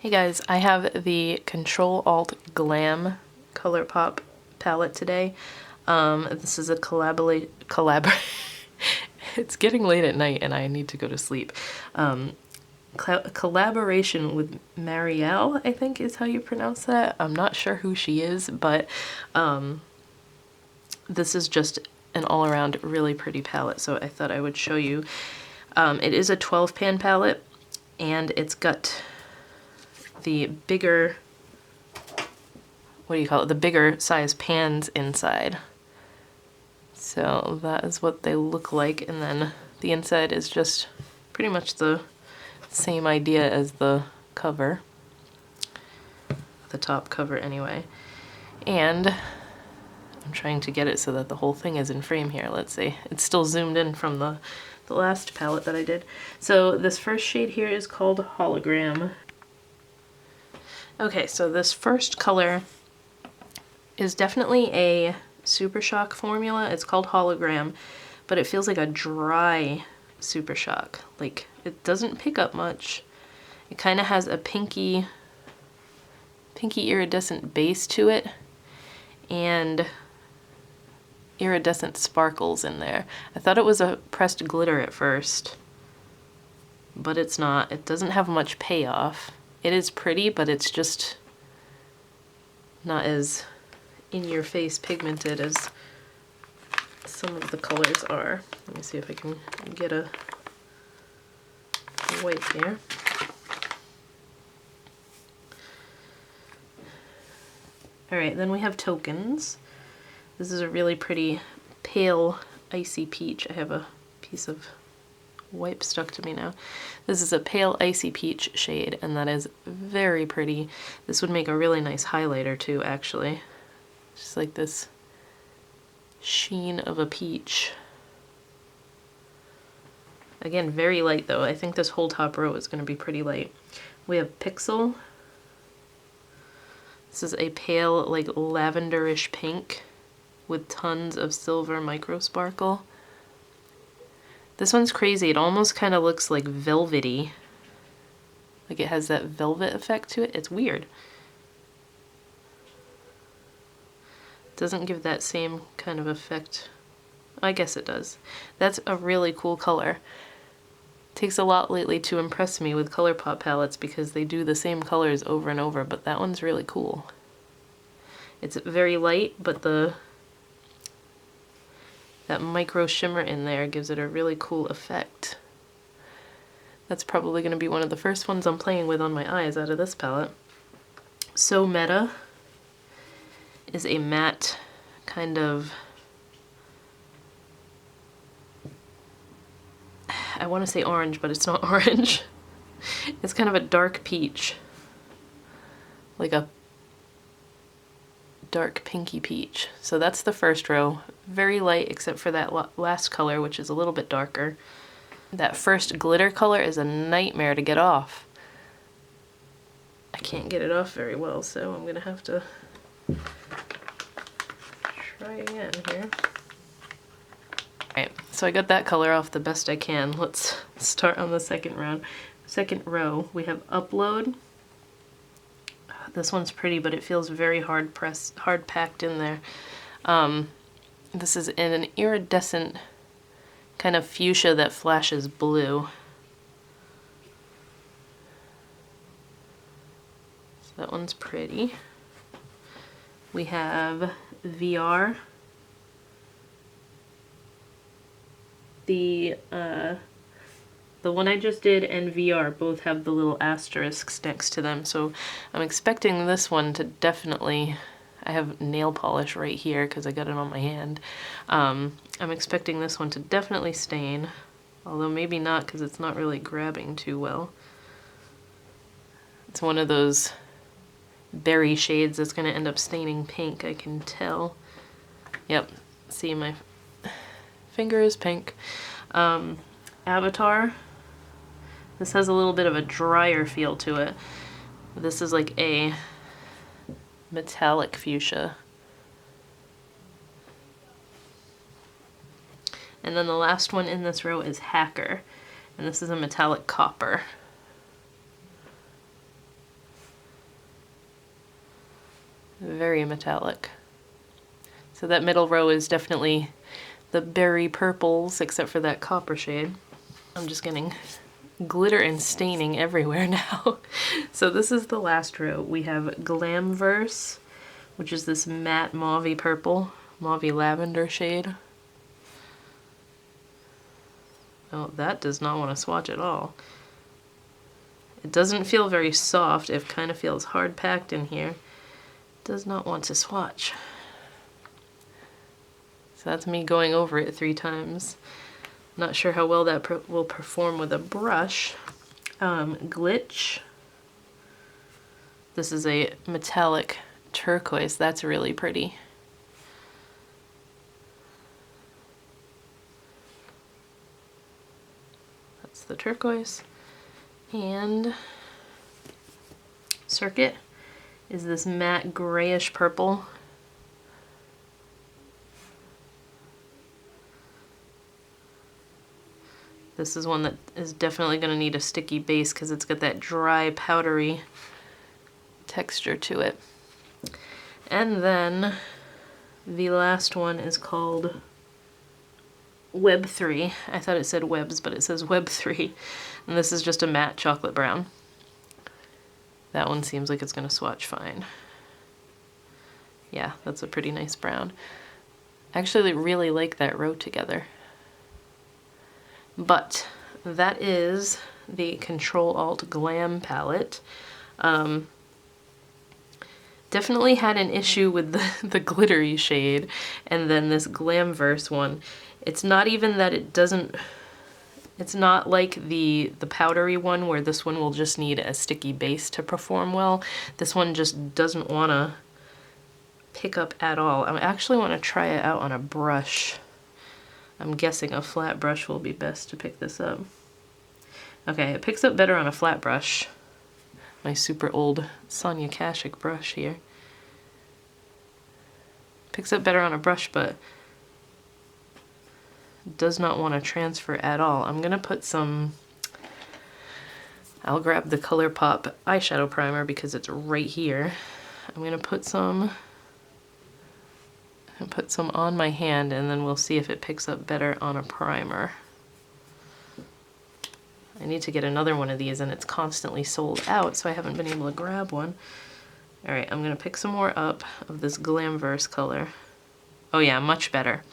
Hey guys, I have the Ctrl-Alt-Glam ColourPop palette today. This is a It's getting late at night and I need to go to sleep. Collaboration with Marielle, I think is how you pronounce that. I'm not sure who she is, but this is just an all-around really pretty palette, so I thought I would show you. It is a 12 pan palette, and it's got the bigger, what do you call it, the bigger size pans inside. So that is what they look like, and then the inside is just pretty much the same idea as the cover, the top cover anyway. And I'm trying to get it so that the whole thing is in frame here. Let's see. It's still zoomed in from the last palette that I did. So this first shade here is called Hologram. Okay, so this first color is definitely a Super Shock formula. It's called Hologram, but it feels like a dry Super Shock. Like, it doesn't pick up much. It kind of has a pinky iridescent base to it, and iridescent sparkles in there. I thought it was a pressed glitter at first, but it's not. It doesn't have much payoff. It is pretty, but it's just not as in-your-face pigmented as some of the colors are. Let me see if I can get a white here. Alright, then we have Tokens. This is a really pretty pale icy peach. I have a piece of wipe stuck to me now. This is a pale icy peach shade, and that is very pretty. This would make a really nice highlighter too, actually. Just like this sheen of a peach. Again, very light though. I think this whole top row is going to be pretty light. We have Pixel. This is a pale, like lavenderish pink with tons of silver micro sparkle. This one's crazy. It almost kind of looks like velvety. Like it has that velvet effect to it. It's weird. Doesn't give that same kind of effect. I guess it does. That's a really cool color. Takes a lot lately to impress me with ColourPop palettes because they do the same colors over and over, but that one's really cool. It's very light, but that micro shimmer in there gives it a really cool effect. That's probably going to be one of the first ones I'm playing with on my eyes out of this palette. So Meta is a matte kind of, I want to say orange, but it's not orange. It's kind of a dark peach. Like a dark pinky peach. So that's the first row. Very light except for that last color, which is a little bit darker. That first glitter color is a nightmare to get off. I can't get it off very well, so I'm gonna have to try again here. Alright, so I got that color off the best I can. Let's start on the second row. We have Upload. This one's pretty, but it feels very hard packed in there. This is in an iridescent kind of fuchsia that flashes blue. So that one's pretty. We have VR. The one I just did and VR both have the little asterisks next to them, so I'm expecting this one to definitely, I have nail polish right here because I got it on my hand. I'm expecting this one to definitely stain, although maybe not because it's not really grabbing too well. It's one of those berry shades that's going to end up staining pink, I can tell. Yep, see, my finger is pink. Avatar. This has a little bit of a drier feel to it. This is like a metallic fuchsia. And then the last one in this row is Hacker. And this is a metallic copper. very metallic. So that middle row is definitely the berry purples, except for that copper shade. I'm just getting glitter and staining everywhere now. So this is the last row. We have Glam, which is this matte mauve-y purple, mauve-y lavender shade. Oh, that does not want to swatch at all. It doesn't feel very soft. It kind of feels hard packed in here. Does not want to swatch. So that's me going over it 3 times. Not sure how well that will perform with a brush. Glitch. This is a metallic turquoise. That's really pretty. That's the turquoise. And Circuit is this matte grayish purple. This is one that is definitely going to need a sticky base because it's got that dry, powdery texture to it. And then the last one is called Web 3. I thought it said Webs, but it says Web 3. And this is just a matte chocolate brown. That one seems like it's going to swatch fine. Yeah, that's a pretty nice brown. I actually really like that row together. But that is the Ctrl-Alt Glam palette. Definitely had an issue with the glittery shade, and then this Glamverse one. It's not even that it doesn't, it's not like the powdery one where this one will just need a sticky base to perform well. This one just doesn't want to pick up at all. I actually want to try it out on a brush. I'm guessing a flat brush will be best to pick this up. Okay, it picks up better on a flat brush. My super old Sonia Kashuk brush here. Picks up better on a brush, but does not want to transfer at all. I'm gonna put some, I'll grab the ColourPop eyeshadow primer because it's right here. I'm gonna put some on my hand, and then we'll see if it picks up better on a primer. I need to get another one of these, and it's constantly sold out, so I haven't been able to grab one. Alright, I'm gonna pick some more up of this Glamverse color. Oh yeah, much better.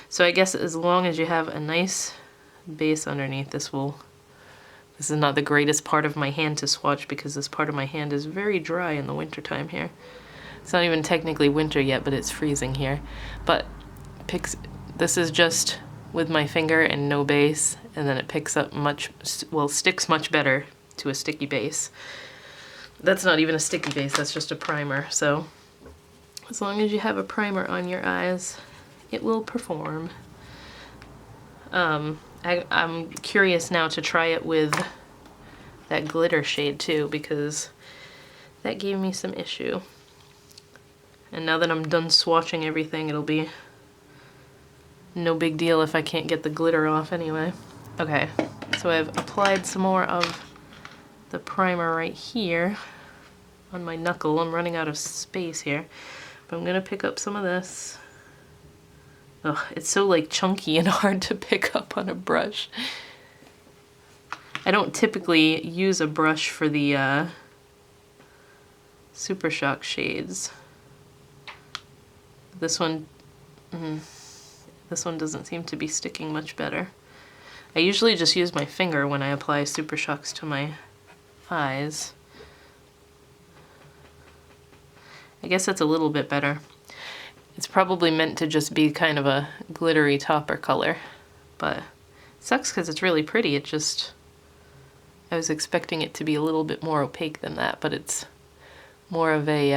So I guess as long as you have a nice base underneath, this is not the greatest part of my hand to swatch because this part of my hand is very dry in the wintertime here. It's not even technically winter yet, but it's freezing here. But this is just with my finger and no base, and then it picks up sticks much better to a sticky base. That's not even a sticky base, that's just a primer. So as long as you have a primer on your eyes, it will perform. I'm curious now to try it with that glitter shade too, because that gave me some issue. And now that I'm done swatching everything, it'll be no big deal if I can't get the glitter off anyway. Okay, so I've applied some more of the primer right here on my knuckle. I'm running out of space here, but I'm gonna pick up some of this. Ugh, it's so like chunky and hard to pick up on a brush. I don't typically use a brush for the Super Shock shades. This one doesn't seem to be sticking much better. I usually just use my finger when I apply Super Shocks to my eyes. I guess that's a little bit better. It's probably meant to just be kind of a glittery topper color, but it sucks because it's really pretty. I was expecting it to be a little bit more opaque than that, but it's more of a,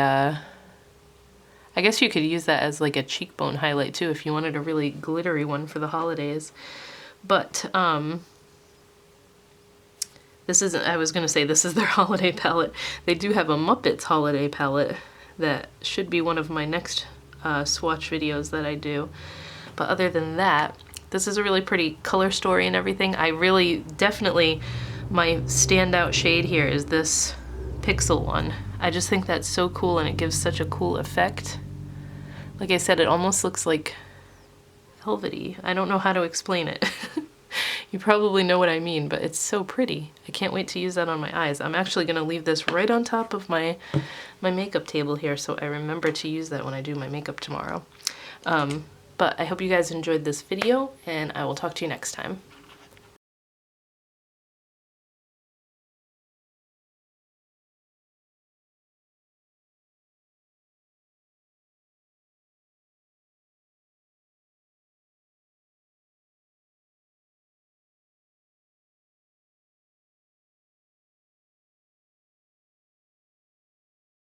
I guess you could use that as like a cheekbone highlight too if you wanted a really glittery one for the holidays. But this isn't, I was gonna say this is their holiday palette. They do have a Muppets holiday palette that should be one of my next swatch videos that I do. But other than that, this is a really pretty color story and everything. I really, definitely, my standout shade here is this pixel one. I just think that's so cool and it gives such a cool effect. Like I said, it almost looks like velvety. I don't know how to explain it. You probably know what I mean, but it's so pretty. I can't wait to use that on my eyes. I'm actually gonna leave this right on top of my makeup table here so I remember to use that when I do my makeup tomorrow. But I hope you guys enjoyed this video and I will talk to you next time.